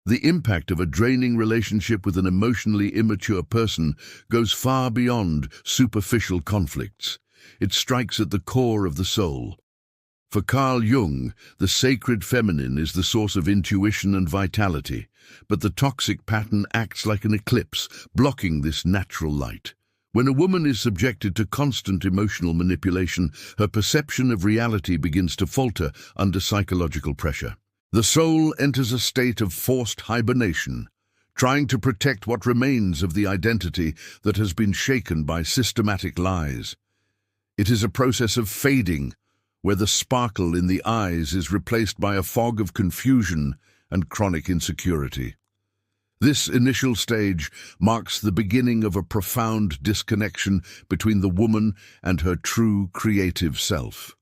The impact of a draining relationship with an emotionally immature person goes far beyond superficial conflicts. It strikes at the core of the soul. For Carl Jung, the sacred feminine is the source of intuition and vitality, but the toxic pattern acts like an eclipse, blocking this natural light. When a woman is subjected to constant emotional manipulation, her perception of reality begins to falter under psychological pressure. The soul enters a state of forced hibernation, trying to protect what remains of the identity that has been shaken by systematic lies. It is a process of fading, where the sparkle in the eyes is replaced by a fog of confusion and chronic insecurity. This initial stage marks the beginning of a profound disconnection between the woman and her true creative self.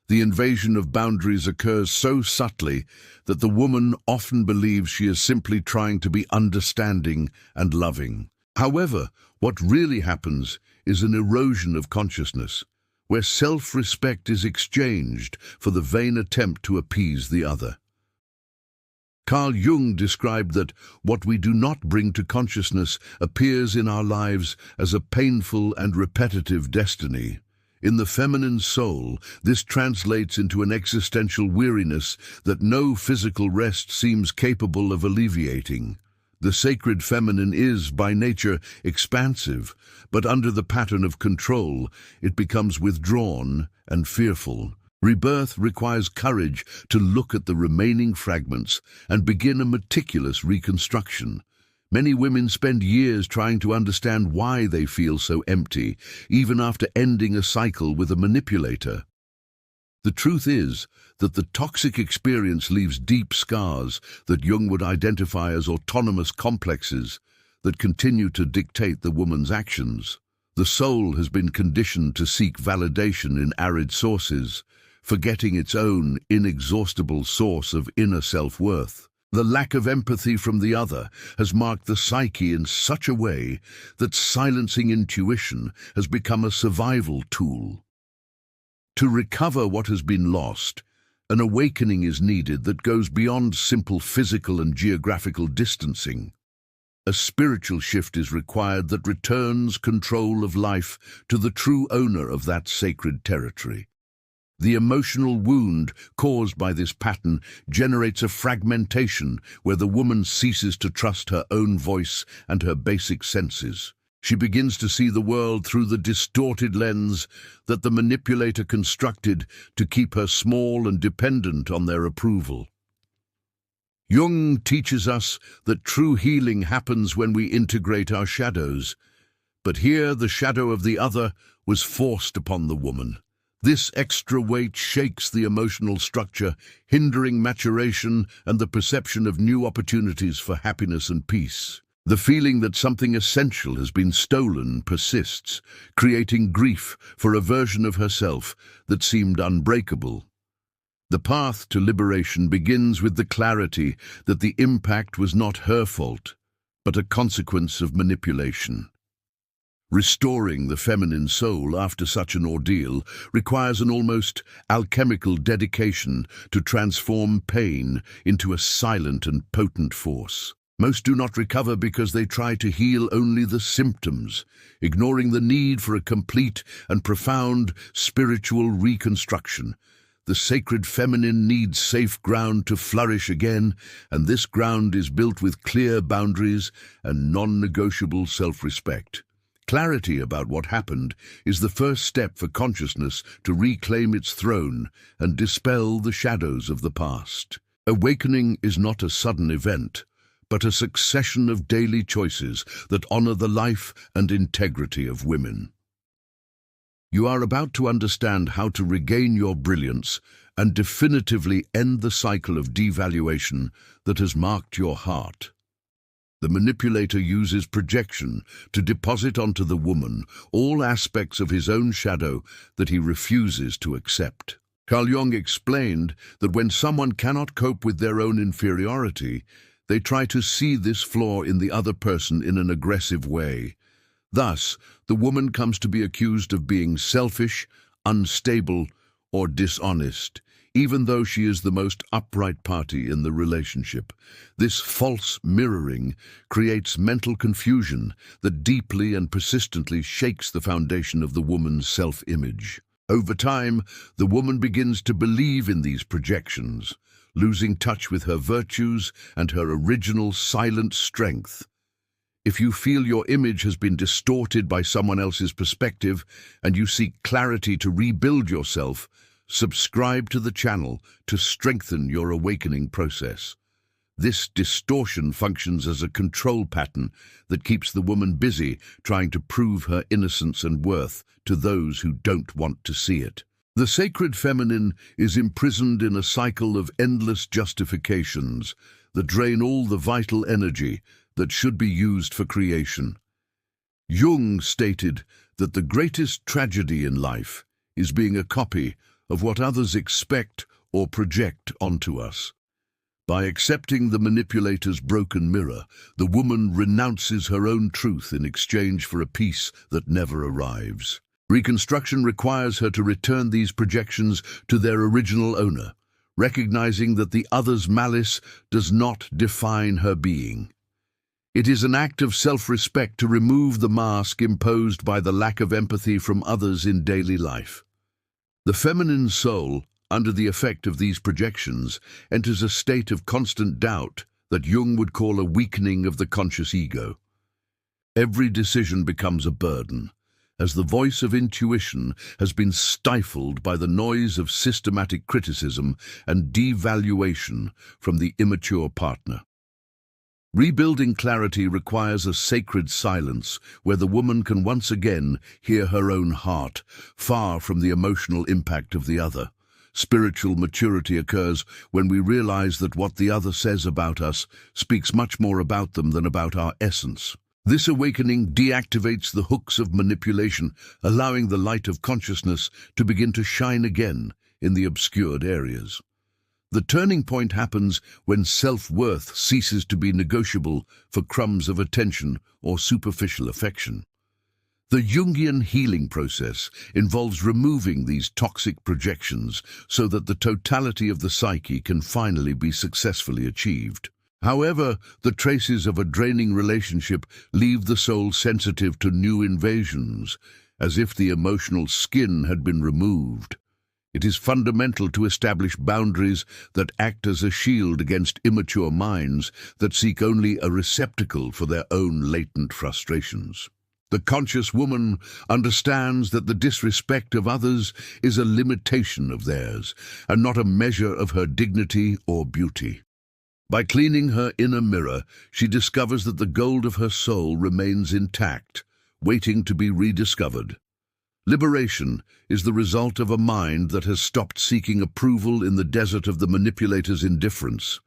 The invasion of boundaries occurs so subtly that the woman often believes she is simply trying to be understanding and loving. However, what really happens is an erosion of consciousness, where self-respect is exchanged for the vain attempt to appease the other. Carl Jung described that what we do not bring to consciousness appears in our lives as a painful and repetitive destiny. In the feminine soul, this translates into an existential weariness that no physical rest seems capable of alleviating. The sacred feminine is, by nature, expansive, but under the pattern of control, it becomes withdrawn and fearful. Rebirth requires courage to look at the remaining fragments and begin a meticulous reconstruction. Many women spend years trying to understand why they feel so empty, even after ending a cycle with a manipulator. The truth is that the toxic experience leaves deep scars that Jung would identify as autonomous complexes that continue to dictate the woman's actions. The soul has been conditioned to seek validation in arid sources, forgetting its own inexhaustible source of inner self-worth. The lack of empathy from the other has marked the psyche in such a way that silencing intuition has become a survival tool. To recover what has been lost, an awakening is needed that goes beyond simple physical and geographical distancing. A spiritual shift is required that returns control of life to the true owner of that sacred territory. The emotional wound caused by this pattern generates a fragmentation where the woman ceases to trust her own voice and her basic senses. She begins to see the world through the distorted lens that the manipulator constructed to keep her small and dependent on their approval. Jung teaches us that true healing happens when we integrate our shadows, but here the shadow of the other was forced upon the woman. This extra weight shakes the emotional structure, hindering maturation and the perception of new opportunities for happiness and peace. The feeling that something essential has been stolen persists, creating grief for a version of herself that seemed unbreakable. The path to liberation begins with the clarity that the impact was not her fault, but a consequence of manipulation. Restoring the feminine soul after such an ordeal requires an almost alchemical dedication to transform pain into a silent and potent force. Most do not recover because they try to heal only the symptoms, ignoring the need for a complete and profound spiritual reconstruction. The sacred feminine needs safe ground to flourish again, and this ground is built with clear boundaries and non-negotiable self-respect. Clarity about what happened is the first step for consciousness to reclaim its throne and dispel the shadows of the past. Awakening is not a sudden event, but a succession of daily choices that honor the life and integrity of women. You are about to understand how to regain your brilliance and definitively end the cycle of devaluation that has marked your heart. The manipulator uses projection to deposit onto the woman all aspects of his own shadow that he refuses to accept. Carl Jung explained that when someone cannot cope with their own inferiority, they try to see this flaw in the other person in an aggressive way. Thus, the woman comes to be accused of being selfish, unstable, or dishonest, even though she is the most upright party in the relationship. This false mirroring creates mental confusion that deeply and persistently shakes the foundation of the woman's self-image. Over time, the woman begins to believe in these projections, losing touch with her virtues and her original silent strength. If you feel your image has been distorted by someone else's perspective and you seek clarity to rebuild yourself, subscribe to the channel to strengthen your awakening process. This distortion functions as a control pattern that keeps the woman busy trying to prove her innocence and worth to those who don't want to see it. The sacred feminine is imprisoned in a cycle of endless justifications that drain all the vital energy that should be used for creation. Jung stated that the greatest tragedy in life is being a copy of what others expect or project onto us. By accepting the manipulator's broken mirror, the woman renounces her own truth in exchange for a peace that never arrives. Reconstruction requires her to return these projections to their original owner, recognizing that the other's malice does not define her being. It is an act of self-respect to remove the mask imposed by the lack of empathy from others in daily life. The feminine soul, under the effect of these projections, enters a state of constant doubt that Jung would call a weakening of the conscious ego. Every decision becomes a burden, as the voice of intuition has been stifled by the noise of systematic criticism and devaluation from the immature partner. Rebuilding clarity requires a sacred silence where the woman can once again hear her own heart, far from the emotional impact of the other. Spiritual maturity occurs when we realize that what the other says about us speaks much more about them than about our essence. This awakening deactivates the hooks of manipulation, allowing the light of consciousness to begin to shine again in the obscured areas. The turning point happens when self-worth ceases to be negotiable for crumbs of attention or superficial affection. The Jungian healing process involves removing these toxic projections so that the totality of the psyche can finally be successfully achieved. However, the traces of a draining relationship leave the soul sensitive to new invasions, as if the emotional skin had been removed. It is fundamental to establish boundaries that act as a shield against immature minds that seek only a receptacle for their own latent frustrations. The conscious woman understands that the disrespect of others is a limitation of theirs, and not a measure of her dignity or beauty. By cleaning her inner mirror, she discovers that the gold of her soul remains intact, waiting to be rediscovered. Liberation is the result of a mind that has stopped seeking approval in the desert of the manipulator's indifference.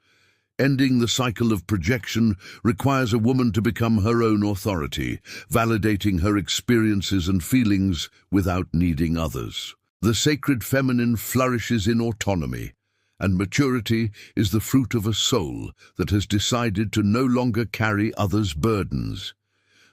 Ending the cycle of projection requires a woman to become her own authority, validating her experiences and feelings without needing others. The sacred feminine flourishes in autonomy, and maturity is the fruit of a soul that has decided to no longer carry others' burdens.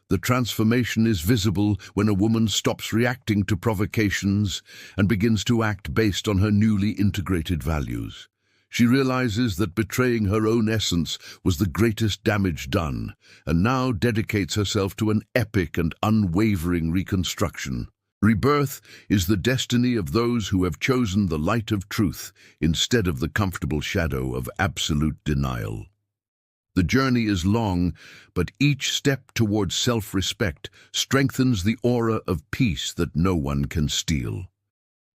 The transformation is visible when a woman stops reacting to provocations and begins to act based on her newly integrated values. She realizes that betraying her own essence was the greatest damage done, and now dedicates herself to an epic and unwavering reconstruction. Rebirth is the destiny of those who have chosen the light of truth instead of the comfortable shadow of absolute denial. The journey is long, but each step towards self-respect strengthens the aura of peace that no one can steal.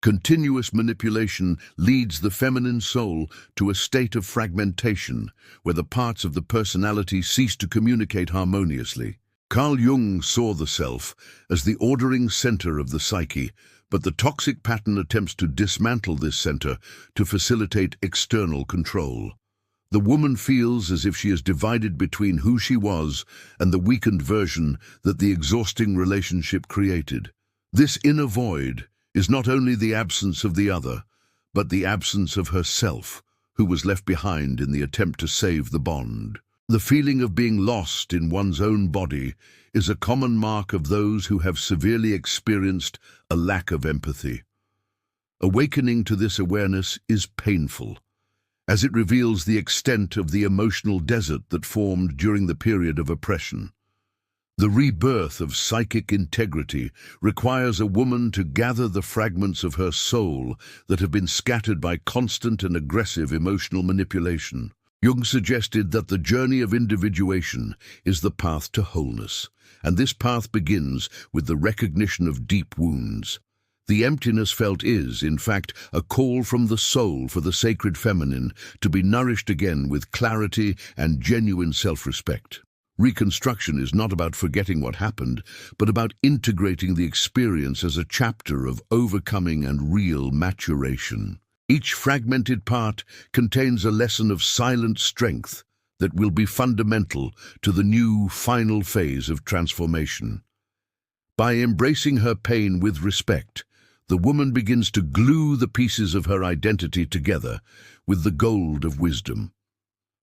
Continuous manipulation leads the feminine soul to a state of fragmentation, where the parts of the personality cease to communicate harmoniously. Carl Jung saw the self as the ordering center of the psyche, but the toxic pattern attempts to dismantle this center to facilitate external control. The woman feels as if she is divided between who she was and the weakened version that the exhausting relationship created. This inner void is not only the absence of the other, but the absence of herself, who was left behind in the attempt to save the bond. The feeling of being lost in one's own body is a common mark of those who have severely experienced a lack of empathy. Awakening to this awareness is painful, as it reveals the extent of the emotional desert that formed during the period of oppression. The rebirth of psychic integrity requires a woman to gather the fragments of her soul that have been scattered by constant and aggressive emotional manipulation. Jung suggested that the journey of individuation is the path to wholeness, and this path begins with the recognition of deep wounds. The emptiness felt is, in fact, a call from the soul for the sacred feminine to be nourished again with clarity and genuine self-respect. Reconstruction is not about forgetting what happened, but about integrating the experience as a chapter of overcoming and real maturation. Each fragmented part contains a lesson of silent strength that will be fundamental to the new, final phase of transformation. By embracing her pain with respect, the woman begins to glue the pieces of her identity together with the gold of wisdom.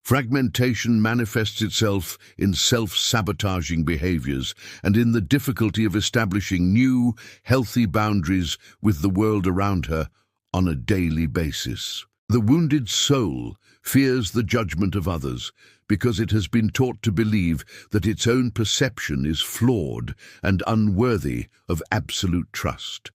Fragmentation manifests itself in self-sabotaging behaviors and in the difficulty of establishing new, healthy boundaries with the world around her on a daily basis. The wounded soul fears the judgment of others because it has been taught to believe that its own perception is flawed and unworthy of absolute trust.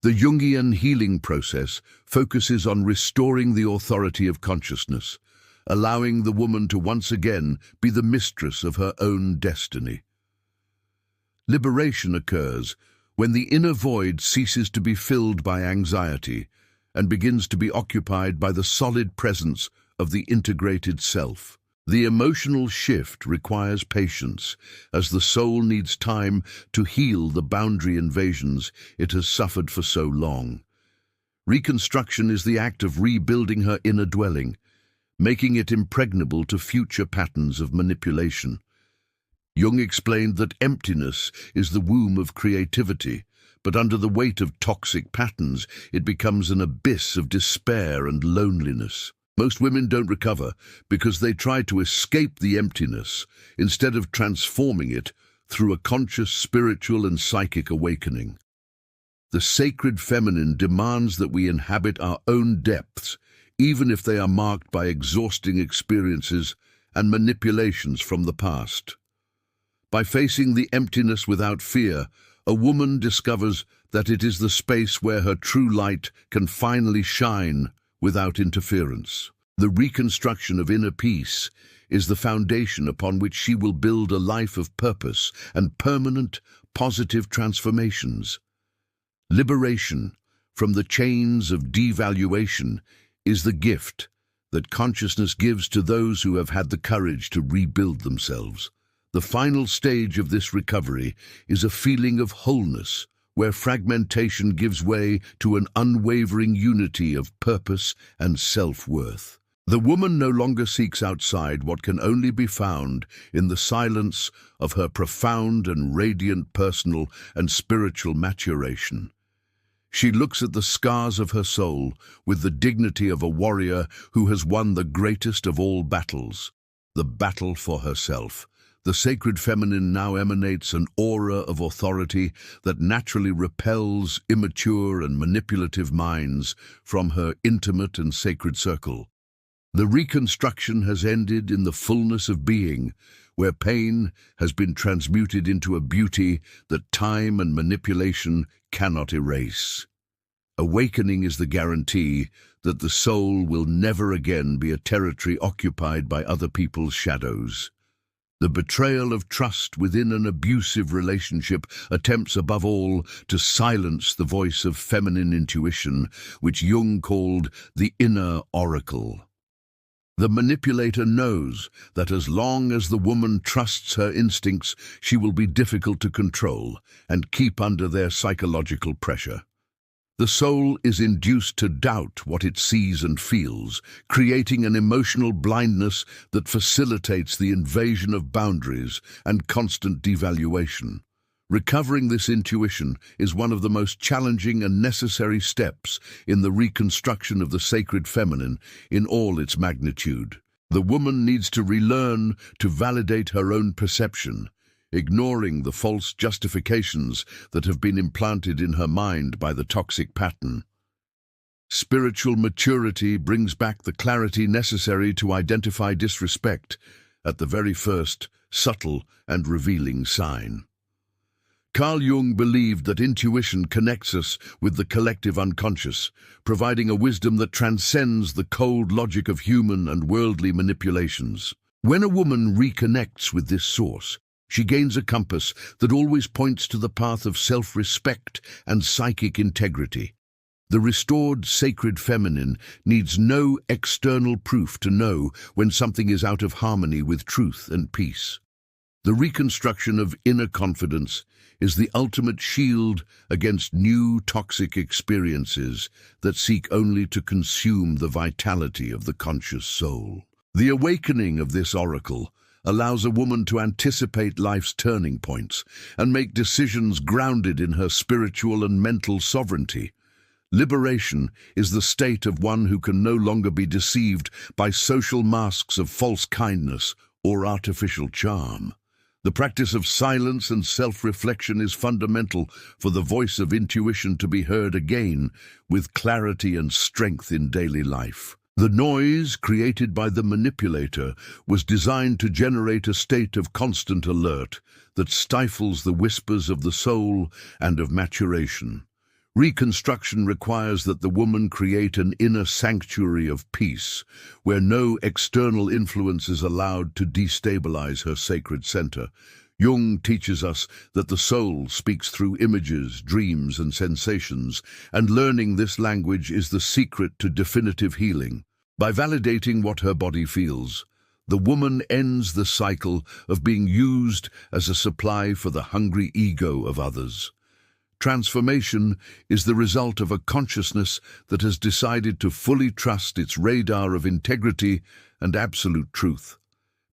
The Jungian healing process focuses on restoring the authority of consciousness, allowing the woman to once again be the mistress of her own destiny. Liberation occurs when the inner void ceases to be filled by anxiety and begins to be occupied by the solid presence of the integrated self. The emotional shift requires patience, as the soul needs time to heal the boundary invasions it has suffered for so long. Reconstruction is the act of rebuilding her inner dwelling, making it impregnable to future patterns of manipulation. Jung explained that emptiness is the womb of creativity, but under the weight of toxic patterns, it becomes an abyss of despair and loneliness. Most women don't recover because they try to escape the emptiness instead of transforming it through a conscious spiritual and psychic awakening. The sacred feminine demands that we inhabit our own depths, even if they are marked by exhausting experiences and manipulations from the past. By facing the emptiness without fear, a woman discovers that it is the space where her true light can finally shine without interference. The reconstruction of inner peace is the foundation upon which she will build a life of purpose and permanent, positive transformations. Liberation from the chains of devaluation is the gift that consciousness gives to those who have had the courage to rebuild themselves. The final stage of this recovery is a feeling of wholeness, where fragmentation gives way to an unwavering unity of purpose and self-worth. The woman no longer seeks outside what can only be found in the silence of her profound and radiant personal and spiritual maturation. She looks at the scars of her soul with the dignity of a warrior who has won the greatest of all battles, the battle for herself. The sacred feminine now emanates an aura of authority that naturally repels immature and manipulative minds from her intimate and sacred circle. The reconstruction has ended in the fullness of being, where pain has been transmuted into a beauty that time and manipulation cannot erase. Awakening is the guarantee that the soul will never again be a territory occupied by other people's shadows. The betrayal of trust within an abusive relationship attempts above all to silence the voice of feminine intuition, which Jung called the inner oracle. The manipulator knows that as long as the woman trusts her instincts, she will be difficult to control and keep under their psychological pressure. The soul is induced to doubt what it sees and feels, creating an emotional blindness that facilitates the invasion of boundaries and constant devaluation. Recovering this intuition is one of the most challenging and necessary steps in the reconstruction of the sacred feminine in all its magnitude. The woman needs to relearn to validate her own perception, ignoring the false justifications that have been implanted in her mind by the toxic pattern. Spiritual maturity brings back the clarity necessary to identify disrespect at the very first, subtle and revealing sign. Carl Jung believed that intuition connects us with the collective unconscious, providing a wisdom that transcends the cold logic of human and worldly manipulations. When a woman reconnects with this source, she gains a compass that always points to the path of self-respect and psychic integrity. The restored sacred feminine needs no external proof to know when something is out of harmony with truth and peace. The reconstruction of inner confidence is the ultimate shield against new toxic experiences that seek only to consume the vitality of the conscious soul. The awakening of this oracle allows a woman to anticipate life's turning points and make decisions grounded in her spiritual and mental sovereignty. Liberation is the state of one who can no longer be deceived by social masks of false kindness or artificial charm. The practice of silence and self-reflection is fundamental for the voice of intuition to be heard again with clarity and strength in daily life. The noise created by the manipulator was designed to generate a state of constant alert that stifles the whispers of the soul and of maturation. Reconstruction requires that the woman create an inner sanctuary of peace, where no external influence is allowed to destabilize her sacred center. Jung teaches us that the soul speaks through images, dreams, and sensations, and learning this language is the secret to definitive healing. By validating what her body feels, the woman ends the cycle of being used as a supply for the hungry ego of others. Transformation is the result of a consciousness that has decided to fully trust its radar of integrity and absolute truth.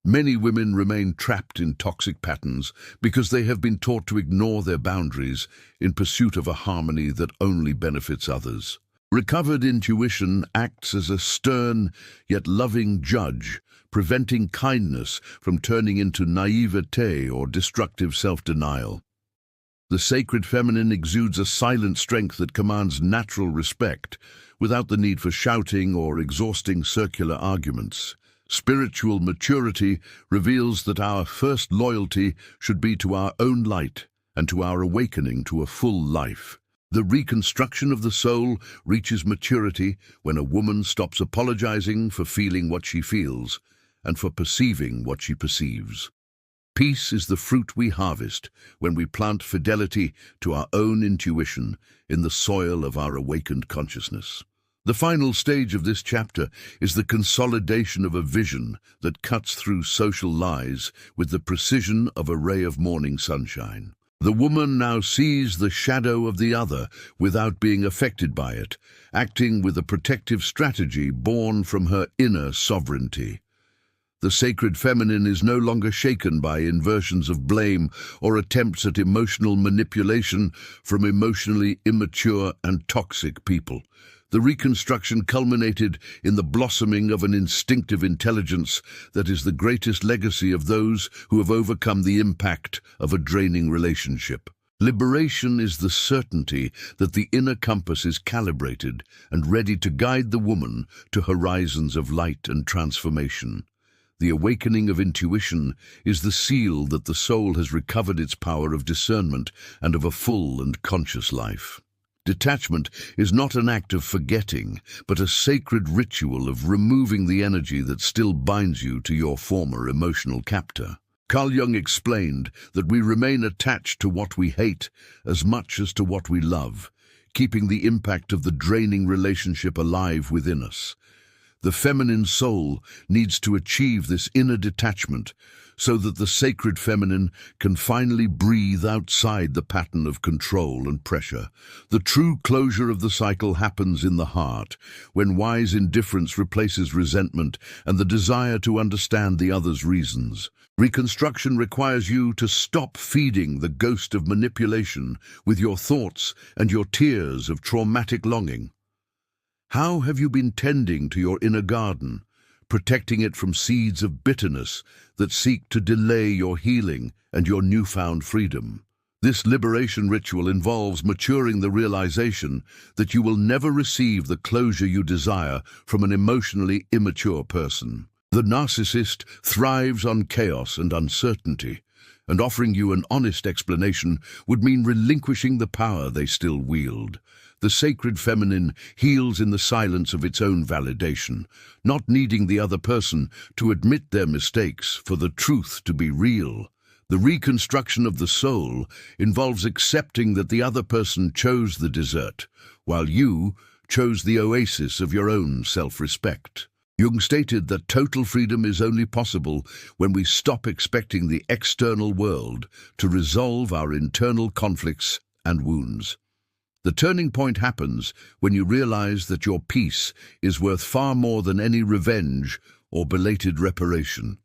Many women remain trapped in toxic patterns because they have been taught to ignore their boundaries in pursuit of a harmony that only benefits others. Recovered intuition acts as a stern yet loving judge, preventing kindness from turning into naivete or destructive self-denial. The sacred feminine exudes a silent strength that commands natural respect, without the need for shouting or exhausting circular arguments. Spiritual maturity reveals that our first loyalty should be to our own light and to our awakening to a full life. The reconstruction of the soul reaches maturity when a woman stops apologizing for feeling what she feels and for perceiving what she perceives. Peace is the fruit we harvest when we plant fidelity to our own intuition in the soil of our awakened consciousness. The final stage of this chapter is the consolidation of a vision that cuts through social lies with the precision of a ray of morning sunshine. The woman now sees the shadow of the other without being affected by it, acting with a protective strategy born from her inner sovereignty. The sacred feminine is no longer shaken by inversions of blame or attempts at emotional manipulation from emotionally immature and toxic people. The reconstruction culminated in the blossoming of an instinctive intelligence that is the greatest legacy of those who have overcome the impact of a draining relationship. Liberation is the certainty that the inner compass is calibrated and ready to guide the woman to horizons of light and transformation. The awakening of intuition is the seal that the soul has recovered its power of discernment and of a full and conscious life. Detachment is not an act of forgetting, but a sacred ritual of removing the energy that still binds you to your former emotional captor. Carl Jung explained that we remain attached to what we hate as much as to what we love, keeping the impact of the draining relationship alive within us. The feminine soul needs to achieve this inner detachment so that the sacred feminine can finally breathe outside the pattern of control and pressure. The true closure of the cycle happens in the heart, when wise indifference replaces resentment and the desire to understand the other's reasons. Reconstruction requires you to stop feeding the ghost of manipulation with your thoughts and your tears of traumatic longing. How have you been tending to your inner garden, protecting it from seeds of bitterness that seek to delay your healing and your newfound freedom? This liberation ritual involves maturing the realization that you will never receive the closure you desire from an emotionally immature person. The narcissist thrives on chaos and uncertainty, and offering you an honest explanation would mean relinquishing the power they still wield. The sacred feminine heals in the silence of its own validation, not needing the other person to admit their mistakes for the truth to be real. The reconstruction of the soul involves accepting that the other person chose the desert, while you chose the oasis of your own self-respect. Jung stated that total freedom is only possible when we stop expecting the external world to resolve our internal conflicts and wounds. The turning point happens when you realize that your peace is worth far more than any revenge or belated reparation.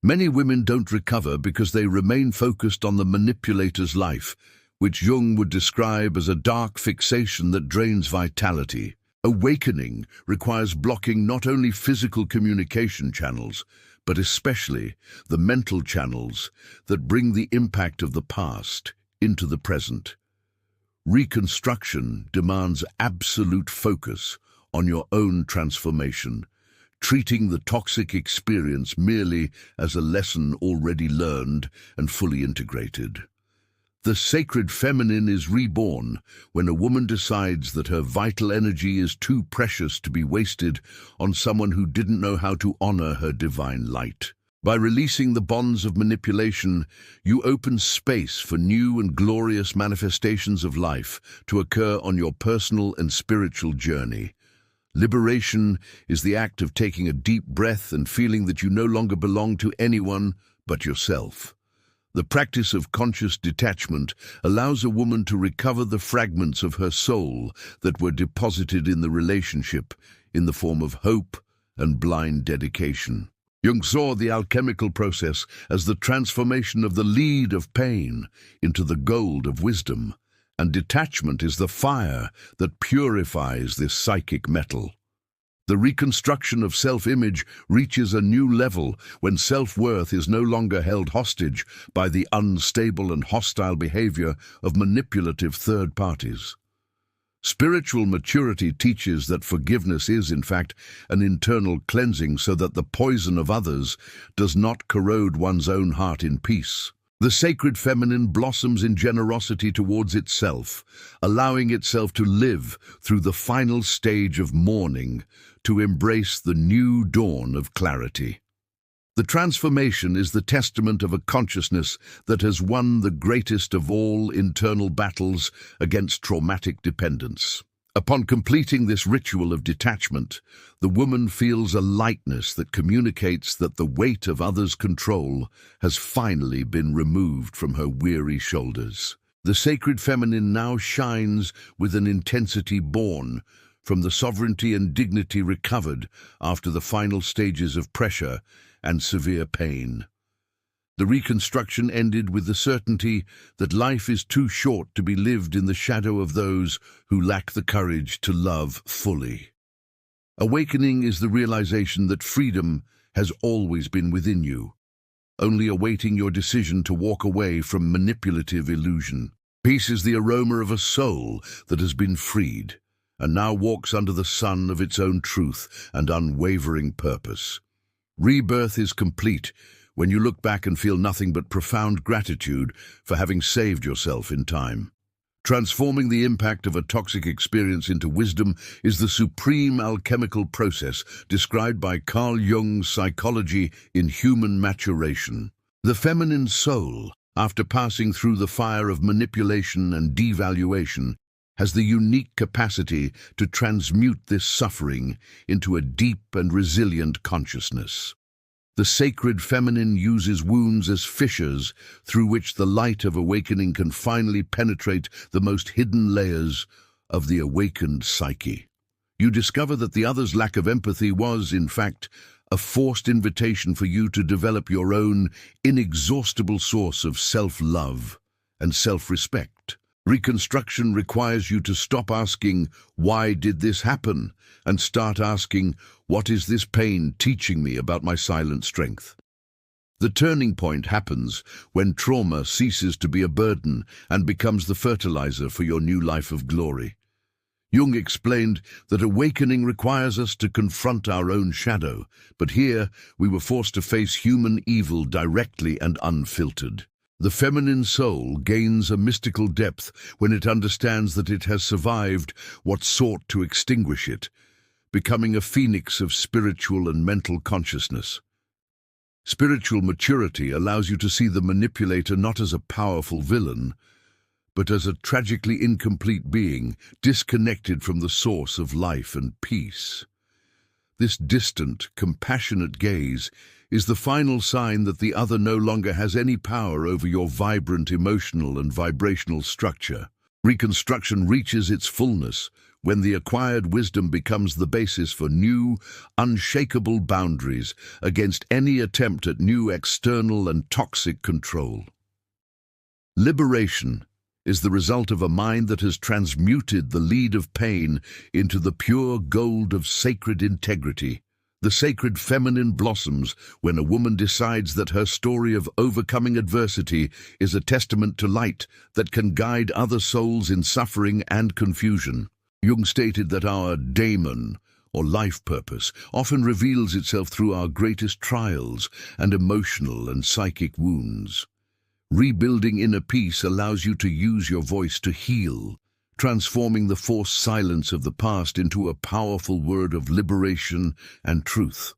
Many women don't recover because they remain focused on the manipulator's life, which Jung would describe as a dark fixation that drains vitality. Awakening requires blocking not only physical communication channels, but especially the mental channels that bring the impact of the past into the present. Reconstruction demands absolute focus on your own transformation, treating the toxic experience merely as a lesson already learned and fully integrated. The sacred feminine is reborn when a woman decides that her vital energy is too precious to be wasted on someone who didn't know how to honor her divine light. By releasing the bonds of manipulation, you open space for new and glorious manifestations of life to occur on your personal and spiritual journey. Liberation is the act of taking a deep breath and feeling that you no longer belong to anyone but yourself. The practice of conscious detachment allows a woman to recover the fragments of her soul that were deposited in the relationship in the form of hope and blind dedication. Jung saw the alchemical process as the transformation of the lead of pain into the gold of wisdom, and detachment is the fire that purifies this psychic metal. The reconstruction of self-image reaches a new level when self-worth is no longer held hostage by the unstable and hostile behavior of manipulative third parties. Spiritual maturity teaches that forgiveness is, in fact, an internal cleansing so that the poison of others does not corrode one's own heart in peace. The sacred feminine blossoms in generosity towards itself, allowing itself to live through the final stage of mourning, to embrace the new dawn of clarity. The transformation is the testament of a consciousness that has won the greatest of all internal battles against traumatic dependence. Upon completing this ritual of detachment, the woman feels a lightness that communicates that the weight of others' control has finally been removed from her weary shoulders. The sacred feminine now shines with an intensity born from the sovereignty and dignity recovered after the final stages of pressure and severe pain. The reconstruction ended with the certainty that life is too short to be lived in the shadow of those who lack the courage to love fully. Awakening is the realization that freedom has always been within you, only awaiting your decision to walk away from manipulative illusion. Peace is the aroma of a soul that has been freed, and now walks under the sun of its own truth and unwavering purpose. Rebirth is complete when you look back and feel nothing but profound gratitude for having saved yourself in time. Transforming the impact of a toxic experience into wisdom is the supreme alchemical process described by Carl Jung's psychology in Human Maturation. The feminine soul, after passing through the fire of manipulation and devaluation, has the unique capacity to transmute this suffering into a deep and resilient consciousness. The sacred feminine uses wounds as fissures through which the light of awakening can finally penetrate the most hidden layers of the awakened psyche. You discover that the other's lack of empathy was, in fact, a forced invitation for you to develop your own inexhaustible source of self-love and self-respect. Reconstruction requires you to stop asking, "Why did this happen?" and start asking, "What is this pain teaching me about my silent strength?" The turning point happens when trauma ceases to be a burden and becomes the fertilizer for your new life of glory. Jung explained that awakening requires us to confront our own shadow, but here we were forced to face human evil directly and unfiltered. The feminine soul gains a mystical depth when it understands that it has survived what sought to extinguish it, becoming a phoenix of spiritual and mental consciousness. Spiritual maturity allows you to see the manipulator not as a powerful villain, but as a tragically incomplete being, disconnected from the source of life and peace. This distant, compassionate gaze is the final sign that the other no longer has any power over your vibrant emotional and vibrational structure. Reconstruction reaches its fullness when the acquired wisdom becomes the basis for new, unshakable boundaries against any attempt at new external and toxic control. Liberation is the result of a mind that has transmuted the lead of pain into the pure gold of sacred integrity. The sacred feminine blossoms when a woman decides that her story of overcoming adversity is a testament to light that can guide other souls in suffering and confusion. Jung stated that our daemon, or life purpose, often reveals itself through our greatest trials and emotional and psychic wounds. Rebuilding inner peace allows you to use your voice to heal, transforming the forced silence of the past into a powerful word of liberation and truth.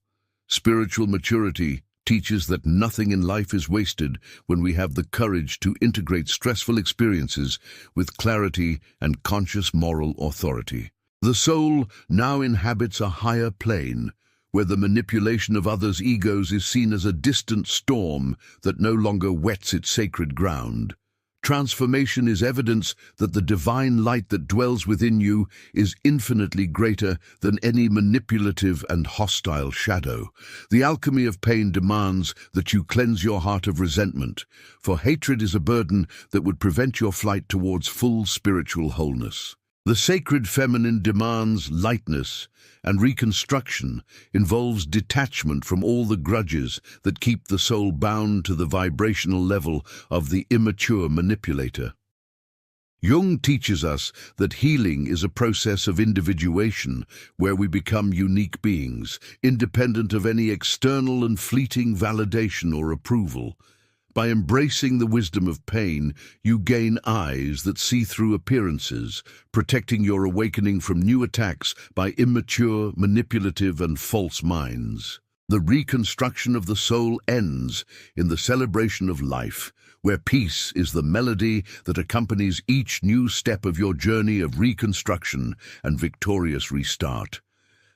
Spiritual maturity teaches that nothing in life is wasted when we have the courage to integrate stressful experiences with clarity and conscious moral authority. The soul now inhabits a higher plane, where the manipulation of others' egos is seen as a distant storm that no longer wets its sacred ground. Transformation is evidence that the divine light that dwells within you is infinitely greater than any manipulative and hostile shadow. The alchemy of pain demands that you cleanse your heart of resentment, for hatred is a burden that would prevent your flight towards full spiritual wholeness. The sacred feminine demands lightness, and reconstruction involves detachment from all the grudges that keep the soul bound to the vibrational level of the immature manipulator. Jung teaches us that healing is a process of individuation where we become unique beings, independent of any external and fleeting validation or approval. By embracing the wisdom of pain, you gain eyes that see through appearances, protecting your awakening from new attacks by immature, manipulative, and false minds. The reconstruction of the soul ends in the celebration of life, where peace is the melody that accompanies each new step of your journey of reconstruction and victorious restart.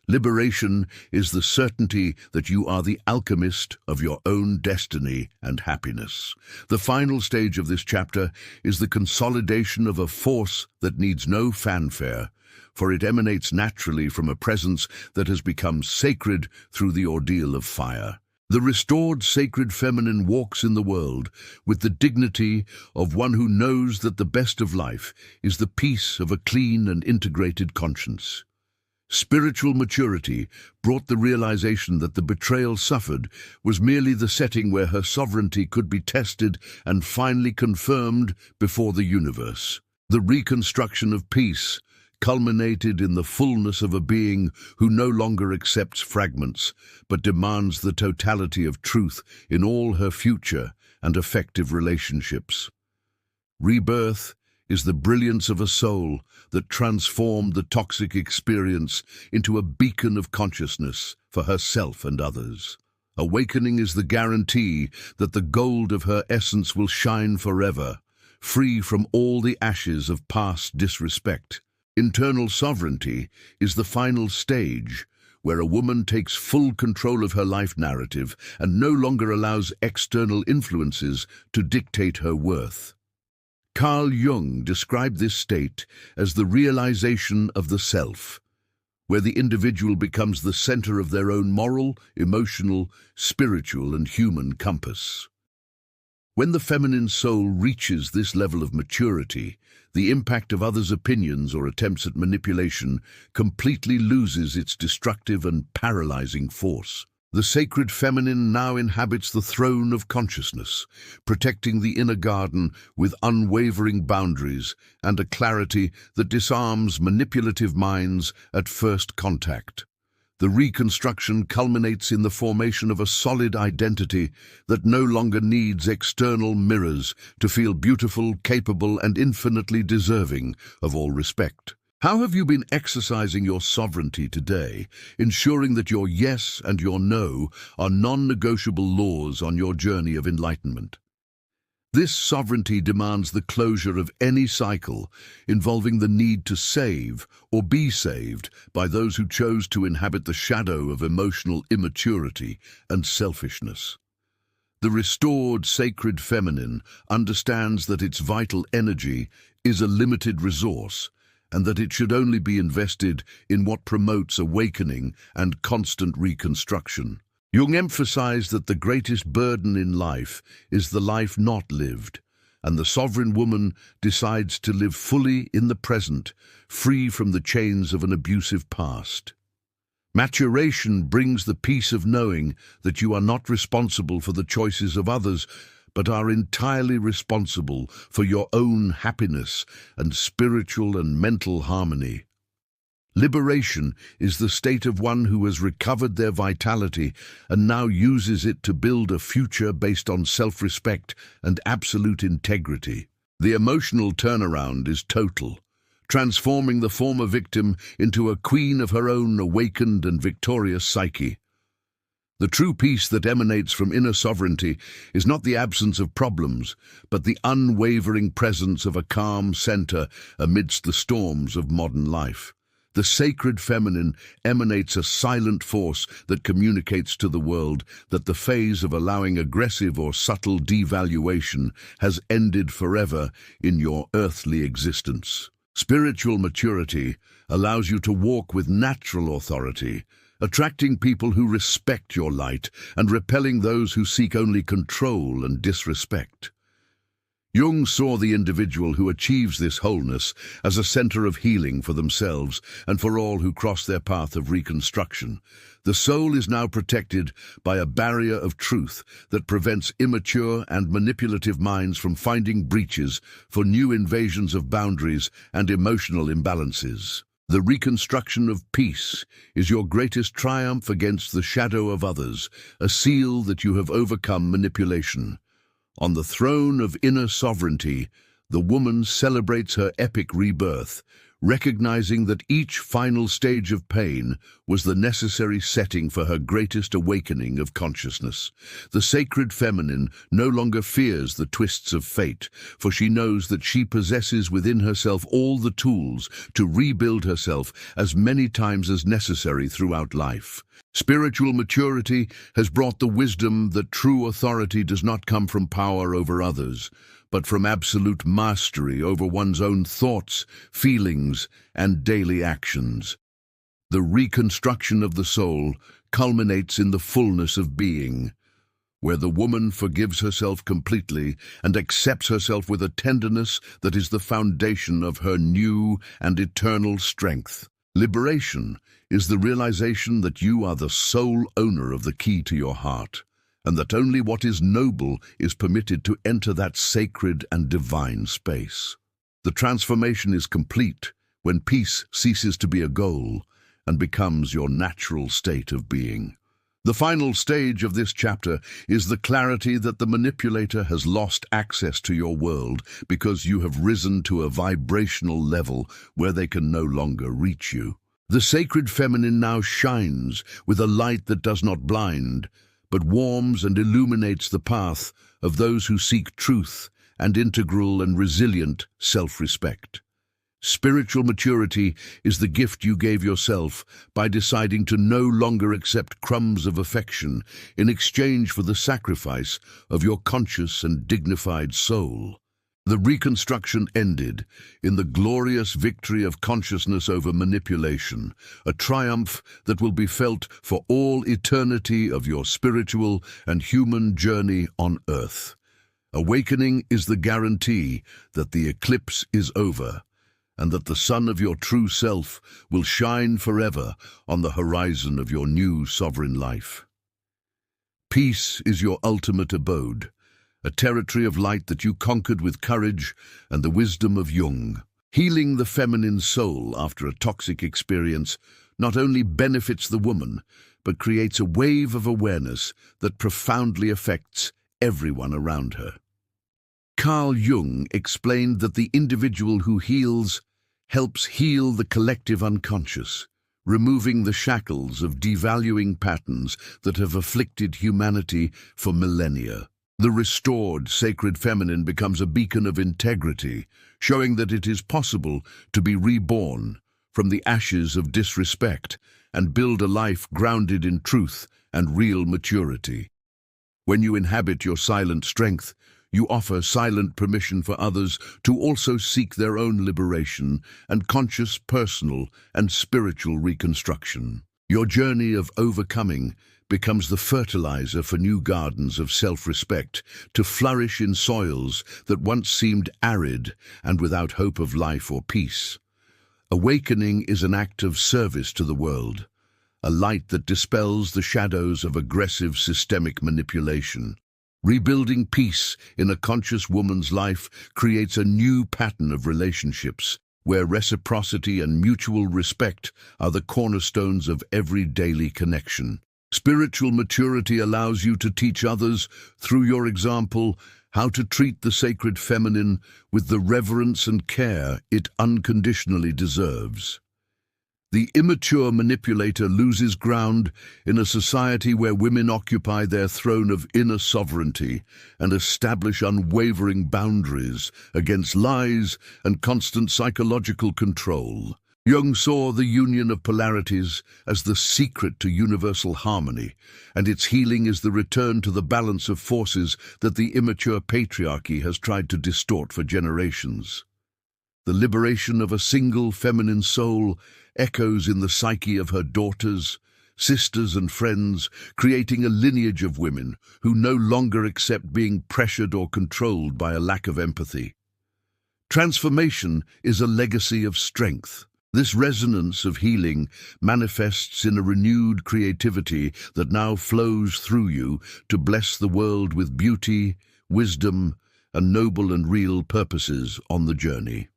Liberation is the certainty that you are the alchemist of your own destiny and happiness. The final stage of this chapter is the consolidation of a force that needs no fanfare, for it emanates naturally from a presence that has become sacred through the ordeal of fire. The restored sacred feminine walks in the world with the dignity of one who knows that the best of life is the peace of a clean and integrated conscience. Spiritual maturity brought the realization that the betrayal suffered was merely the setting where her sovereignty could be tested and finally confirmed before the universe. The reconstruction of peace culminated in the fullness of a being who no longer accepts fragments, but demands the totality of truth in all her future and effective relationships. Rebirth is the brilliance of a soul that transformed the toxic experience into a beacon of consciousness for herself and others. Awakening is the guarantee that the gold of her essence will shine forever, free from all the ashes of past disrespect. Internal sovereignty is the final stage, where a woman takes full control of her life narrative and no longer allows external influences to dictate her worth. Carl Jung described this state as the realization of the self, where the individual becomes the center of their own moral, emotional, spiritual, and human compass. When the feminine soul reaches this level of maturity, the impact of others' opinions or attempts at manipulation completely loses its destructive and paralyzing force. The sacred feminine now inhabits the throne of consciousness, protecting the inner garden with unwavering boundaries and a clarity that disarms manipulative minds at first contact. The reconstruction culminates in the formation of a solid identity that no longer needs external mirrors to feel beautiful, capable, and infinitely deserving of all respect. How have you been exercising your sovereignty today, ensuring that your yes and your no are non-negotiable laws on your journey of enlightenment? This sovereignty demands the closure of any cycle involving the need to save or be saved by those who chose to inhabit the shadow of emotional immaturity and selfishness. The restored sacred feminine understands that its vital energy is a limited resource, and that it should only be invested in what promotes awakening and constant reconstruction. Jung emphasized that the greatest burden in life is the life not lived, and the sovereign woman decides to live fully in the present, free from the chains of an abusive past. Maturation brings the peace of knowing that you are not responsible for the choices of others, but are entirely responsible for your own happiness and spiritual and mental harmony. Liberation is the state of one who has recovered their vitality and now uses it to build a future based on self-respect and absolute integrity. The emotional turnaround is total, transforming the former victim into a queen of her own awakened and victorious psyche. The true peace that emanates from inner sovereignty is not the absence of problems, but the unwavering presence of a calm center amidst the storms of modern life. The sacred feminine emanates a silent force that communicates to the world that the phase of allowing aggressive or subtle devaluation has ended forever in your earthly existence. Spiritual maturity allows you to walk with natural authority, attracting people who respect your light and repelling those who seek only control and disrespect. Jung saw the individual who achieves this wholeness as a center of healing for themselves and for all who cross their path of reconstruction. The soul is now protected by a barrier of truth that prevents immature and manipulative minds from finding breaches for new invasions of boundaries and emotional imbalances. The reconstruction of peace is your greatest triumph against the shadow of others, a seal that you have overcome manipulation. On the throne of inner sovereignty, the woman celebrates her epic rebirth, recognizing that each final stage of pain was the necessary setting for her greatest awakening of consciousness. The sacred feminine no longer fears the twists of fate, for she knows that she possesses within herself all the tools to rebuild herself as many times as necessary throughout life. Spiritual maturity has brought the wisdom that true authority does not come from power over others, but from absolute mastery over one's own thoughts, feelings, and daily actions. The reconstruction of the soul culminates in the fullness of being, where the woman forgives herself completely and accepts herself with a tenderness that is the foundation of her new and eternal strength. Liberation is the realization that you are the sole owner of the key to your heart, and that only what is noble is permitted to enter that sacred and divine space. The transformation is complete when peace ceases to be a goal and becomes your natural state of being. The final stage of this chapter is the clarity that the manipulator has lost access to your world because you have risen to a vibrational level where they can no longer reach you. The sacred feminine now shines with a light that does not blind, but warms and illuminates the path of those who seek truth and integral and resilient self-respect. Spiritual maturity is the gift you gave yourself by deciding to no longer accept crumbs of affection in exchange for the sacrifice of your conscious and dignified soul. The reconstruction ended in the glorious victory of consciousness over manipulation, a triumph that will be felt for all eternity of your spiritual and human journey on earth. Awakening is the guarantee that the eclipse is over, and that the sun of your true self will shine forever on the horizon of your new sovereign life. Peace is your ultimate abode, a territory of light that you conquered with courage and the wisdom of Jung. Healing the feminine soul after a toxic experience not only benefits the woman, but creates a wave of awareness that profoundly affects everyone around her. Carl Jung explained that the individual who heals helps heal the collective unconscious, removing the shackles of devaluing patterns that have afflicted humanity for millennia. The restored sacred feminine becomes a beacon of integrity, showing that it is possible to be reborn from the ashes of disrespect and build a life grounded in truth and real maturity. When you inhabit your silent strength, you offer silent permission for others to also seek their own liberation and conscious personal and spiritual reconstruction. Your journey of overcoming becomes the fertilizer for new gardens of self-respect to flourish in soils that once seemed arid and without hope of life or peace. Awakening is an act of service to the world, a light that dispels the shadows of aggressive systemic manipulation. Rebuilding peace in a conscious woman's life creates a new pattern of relationships where reciprocity and mutual respect are the cornerstones of every daily connection. Spiritual maturity allows you to teach others, through your example, how to treat the sacred feminine with the reverence and care it unconditionally deserves. The immature manipulator loses ground in a society where women occupy their throne of inner sovereignty and establish unwavering boundaries against lies and constant psychological control. Jung saw the union of polarities as the secret to universal harmony, and its healing is the return to the balance of forces that the immature patriarchy has tried to distort for generations. The liberation of a single feminine soul echoes in the psyche of her daughters, sisters and friends, creating a lineage of women who no longer accept being pressured or controlled by a lack of empathy. Transformation is a legacy of strength. This resonance of healing manifests in a renewed creativity that now flows through you to bless the world with beauty, wisdom, and noble and real purposes on the journey.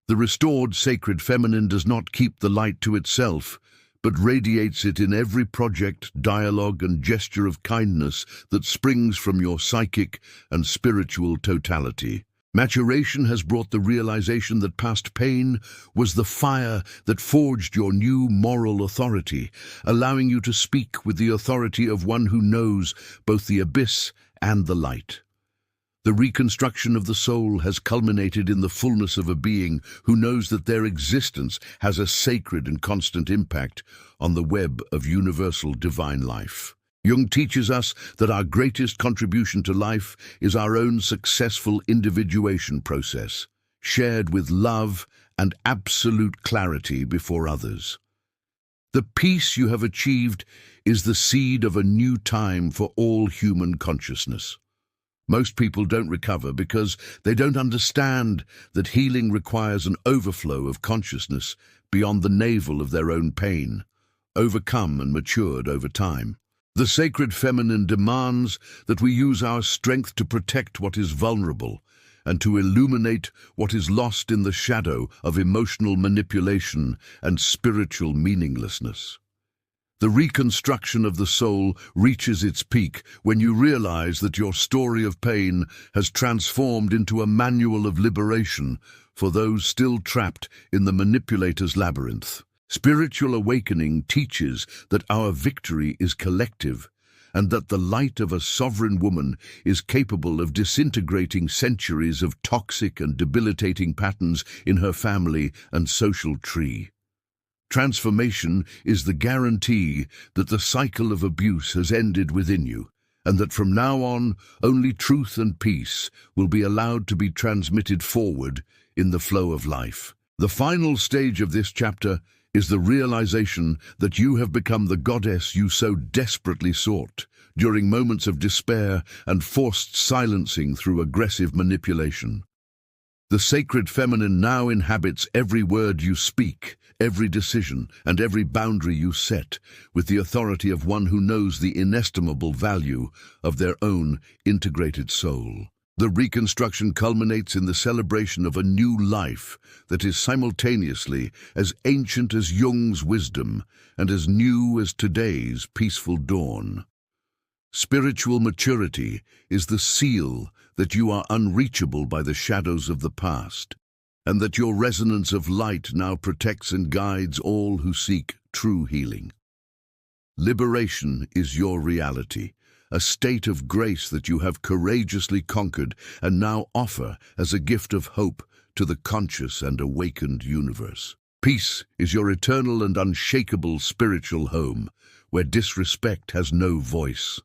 The restored sacred feminine does not keep the light to itself, but radiates it in every project, dialogue, and gesture of kindness that springs from your psychic and spiritual totality. Maturation has brought the realization that past pain was the fire that forged your new moral authority, allowing you to speak with the authority of one who knows both the abyss and the light. The reconstruction of the soul has culminated in the fullness of a being who knows that their existence has a sacred and constant impact on the web of universal divine life. Jung teaches us that our greatest contribution to life is our own successful individuation process, shared with love and absolute clarity before others. The peace you have achieved is the seed of a new time for all human consciousness. Most people don't recover because they don't understand that healing requires an overflow of consciousness beyond the navel of their own pain, overcome and matured over time. The sacred feminine demands that we use our strength to protect what is vulnerable and to illuminate what is lost in the shadow of emotional manipulation and spiritual meaninglessness. The reconstruction of the soul reaches its peak when you realize that your story of pain has transformed into a manual of liberation for those still trapped in the manipulator's labyrinth. Spiritual awakening teaches that our victory is collective and that the light of a sovereign woman is capable of disintegrating centuries of toxic and debilitating patterns in her family and social tree. Transformation is the guarantee that the cycle of abuse has ended within you, and that from now on, only truth and peace will be allowed to be transmitted forward in the flow of life. The final stage of this chapter is the realization that you have become the goddess you so desperately sought during moments of despair and forced silencing through aggressive manipulation. The sacred feminine now inhabits every word you speak, every decision, and every boundary you set, with the authority of one who knows the inestimable value of their own integrated soul. The reconstruction culminates in the celebration of a new life that is simultaneously as ancient as Jung's wisdom and as new as today's peaceful dawn. Spiritual maturity is the seal that you are unreachable by the shadows of the past, and that your resonance of light now protects and guides all who seek true healing. Liberation is your reality, a state of grace that you have courageously conquered and now offer as a gift of hope to the conscious and awakened universe. Peace is your eternal and unshakable spiritual home, where disrespect has no voice.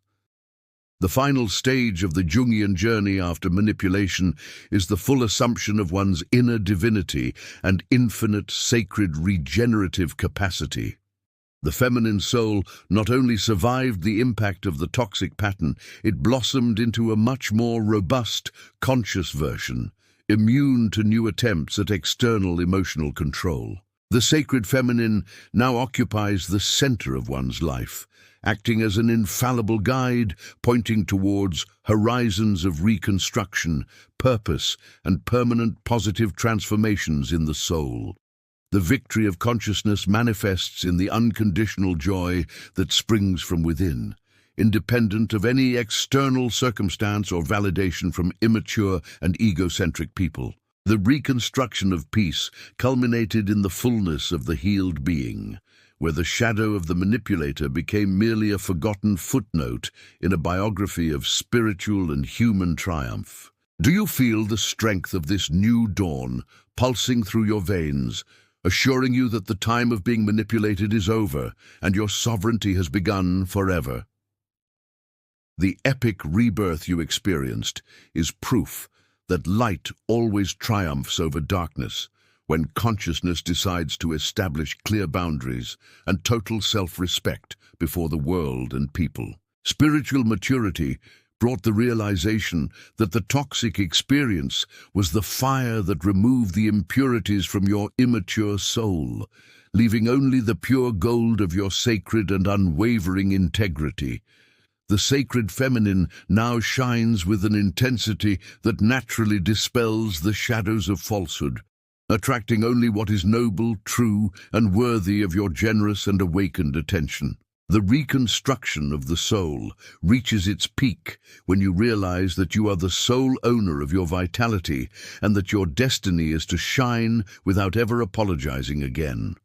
The final stage of the Jungian journey after manipulation is the full assumption of one's inner divinity and infinite sacred regenerative capacity. The feminine soul not only survived the impact of the toxic pattern, it blossomed into a much more robust, conscious version, immune to new attempts at external emotional control. The sacred feminine now occupies the center of one's life, acting as an infallible guide, pointing towards horizons of reconstruction, purpose, and permanent positive transformations in the soul. The victory of consciousness manifests in the unconditional joy that springs from within, independent of any external circumstance or validation from immature and egocentric people. The reconstruction of peace culminated in the fullness of the healed being, where the shadow of the manipulator became merely a forgotten footnote in a biography of spiritual and human triumph. Do you feel the strength of this new dawn pulsing through your veins, assuring you that the time of being manipulated is over and your sovereignty has begun forever? The epic rebirth you experienced is proof that light always triumphs over darkness when consciousness decides to establish clear boundaries and total self-respect before the world and people. Spiritual maturity brought the realization that the toxic experience was the fire that removed the impurities from your immature soul, leaving only the pure gold of your sacred and unwavering integrity. The sacred feminine now shines with an intensity that naturally dispels the shadows of falsehood, attracting only what is noble, true, and worthy of your generous and awakened attention. The reconstruction of the soul reaches its peak when you realize that you are the sole owner of your vitality and that your destiny is to shine without ever apologizing again.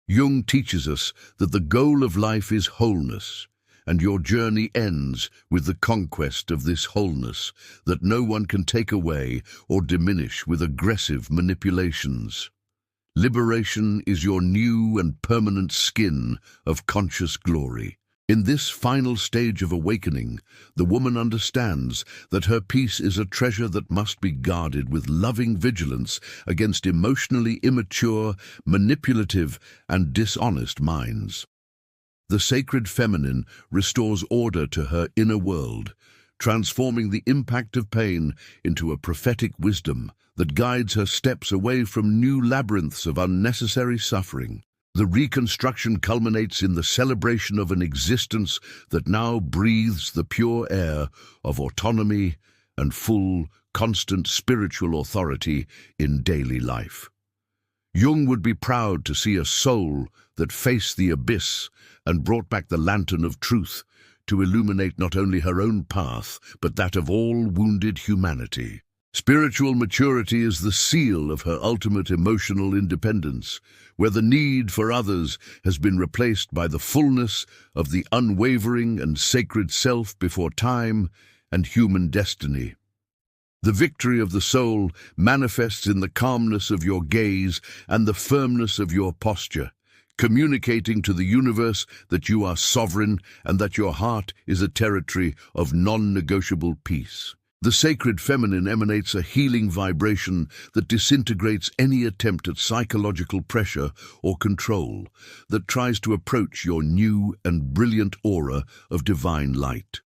Jung teaches us that the goal of life is wholeness, and your journey ends with the conquest of this wholeness that no one can take away or diminish with aggressive manipulations. Liberation is your new and permanent skin of conscious glory. In this final stage of awakening, the woman understands that her peace is a treasure that must be guarded with loving vigilance against emotionally immature, manipulative, and dishonest minds. The sacred feminine restores order to her inner world, transforming the impact of pain into a prophetic wisdom that guides her steps away from new labyrinths of unnecessary suffering. The reconstruction culminates in the celebration of an existence that now breathes the pure air of autonomy and full, constant spiritual authority in daily life. Jung would be proud to see a soul that faced the abyss and brought back the lantern of truth to illuminate not only her own path, but that of all wounded humanity. Spiritual maturity is the seal of her ultimate emotional independence, where the need for others has been replaced by the fullness of the unwavering and sacred self before time and human destiny. The victory of the soul manifests in the calmness of your gaze and the firmness of your posture, communicating to the universe that you are sovereign and that your heart is a territory of non-negotiable peace. The sacred feminine emanates a healing vibration that disintegrates any attempt at psychological pressure or control that tries to approach your new and brilliant aura of divine light.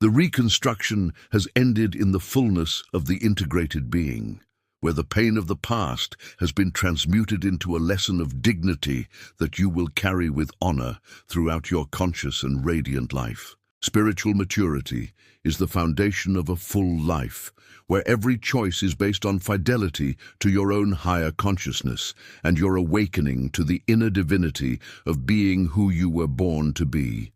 The reconstruction has ended in the fullness of the integrated being, where the pain of the past has been transmuted into a lesson of dignity that you will carry with honor throughout your conscious and radiant life. Spiritual maturity is the foundation of a full life, where every choice is based on fidelity to your own higher consciousness and your awakening to the inner divinity of being who you were born to be.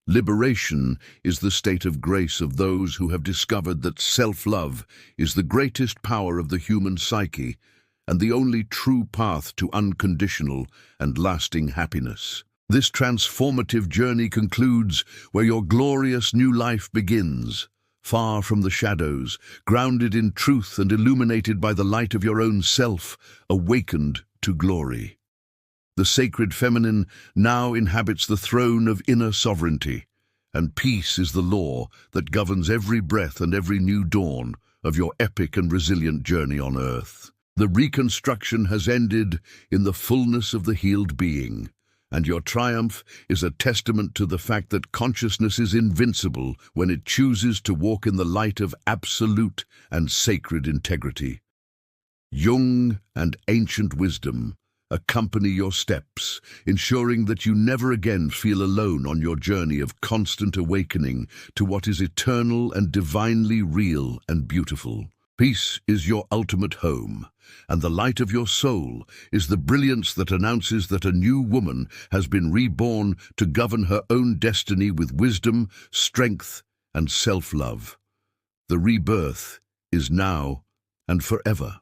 Liberation is the state of grace of those who have discovered that self-love is the greatest power of the human psyche and the only true path to unconditional and lasting happiness. This transformative journey concludes where your glorious new life begins, far from the shadows, grounded in truth and illuminated by the light of your own self, awakened to glory. The sacred feminine now inhabits the throne of inner sovereignty, and peace is the law that governs every breath and every new dawn of your epic and resilient journey on earth. The reconstruction has ended in the fullness of the healed being, and your triumph is a testament to the fact that consciousness is invincible when it chooses to walk in the light of absolute and sacred integrity. Jung and ancient wisdom accompany your steps, ensuring that you never again feel alone on your journey of constant awakening to what is eternal and divinely real and beautiful. Peace is your ultimate home, and the light of your soul is the brilliance that announces that a new woman has been reborn to govern her own destiny with wisdom, strength, and self-love. The rebirth is now and forever.